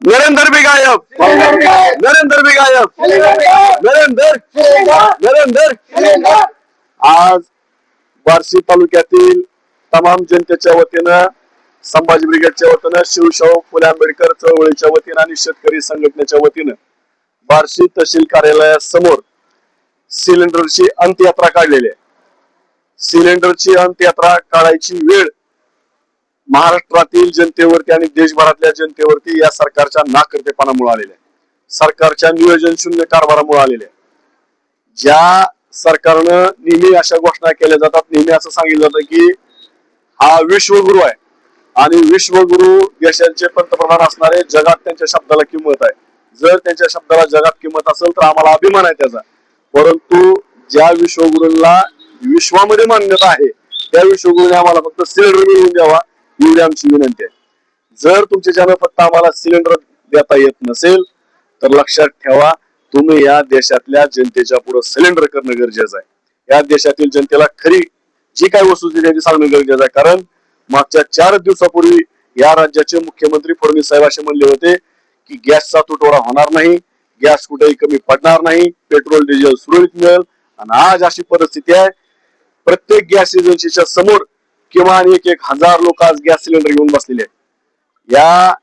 नरेंद्र भी गायब, नरेंद्र भी गायब, नरेंद्र। आज बार्शी तालुक्यातील तमाम जनतेच्या वतीनं, संभाजी ब्रिगेडच्या वतीनं, शिवशाहू फुले आंबेडकर चळवळीच्या वतीनं आणि शेतकरी संघटनेच्या वतीनं बार्शी तहसील कार्यालयासमोर सिलेंडरची अंत्ययात्रा काढलेली आहे। सिलेंडरची अंत्ययात्रा काढायची वेळ महाराष्ट्रातील जनतेवरती आणि देशभरातल्या जनतेवरती या सरकारच्या नाकर्तेपणामुळे आलेल्या आहे, सरकारच्या नियोजन शून्य कारभारामुळे आलेल्या आहे। ज्या सरकारनं नेहमी अशा घोषणा केल्या जातात, नेहमी असं सांगितलं जातं की हा विश्वगुरु आहे आणि विश्वगुरु देशाचे पंतप्रधान असणारे, जगात त्यांच्या शब्दाला किंमत आहे। जर त्यांच्या शब्दाला जगात किंमत असेल तर आम्हाला अभिमान आहे त्याचा, परंतु ज्या विश्वगुरूंना विश्वामध्ये मान्यता आहे त्या विश्वगुरूने आम्हाला फक्त सिलेंडर मिळवून द्यावा एवढी आमची विनंती आहे। जर तुमच्याच्यानं फक्त आम्हाला सिलेंडर देता येत नसेल तर लक्षात ठेवा, तुम्ही या देशातल्या जनतेच्या पुढे सिलेंडर करणं गरजेचं आहे। या देशातील जनतेला खरी जी काही वस्तुस्थिती ती सांगणं गरजेचं आहे, कारण मागच्या 4 दिवसापूर्वी या राज्याचे मुख्यमंत्री फडणवीस साहेब असे म्हणले होते की गॅसचा तुटवडा होणार नाही, गॅस कुठेही कमी पडणार नाही, पेट्रोल डिझेल सुरळीत मिळेल। आणि आज अशी परिस्थिती आहे, प्रत्येक गॅस एजन्सीच्या समोर किमान 1,000 लोक आज गॅस सिलेंडर घेऊन बसलेले आहेत। या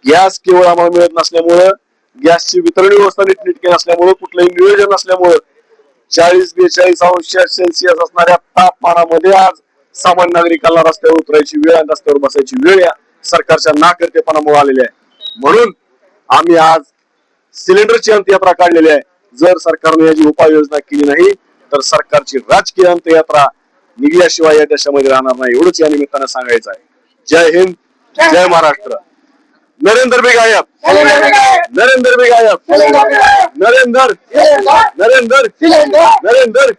गॅस केवळ आम्हाला मिळत नसल्यामुळं, गॅसची वितरण व्यवस्था नीटनेटकी नसल्यामुळं, कुठलंही नियोजन नसल्यामुळं 40-42 अंश सेल्सिअस असणाऱ्या तापमानामध्ये आज सामान्य नागरिकांना रस्त्यावर उतरायची वेळ आणि रस्त्यावर बसायची वेळ या सरकारच्या नाकर्तेपणामुळे आलेली आहे। म्हणून आम्ही आज सिलेंडरची अंत्ययात्रा काढलेली आहे। जर सरकारने याची उपाययोजना केली नाही तर सरकारची राजकीय अंत्ययात्रा निघल्याशिवाय या देशामध्ये राहणार नाही, एवढंच या निमित्तानं सांगायचं आहे। जय हिंद, जय महाराष्ट्र। नरेंद्र भी गायब, नरेंद्र भी गायब, नरेंद्र, नरेंद्र, नरेंद्र।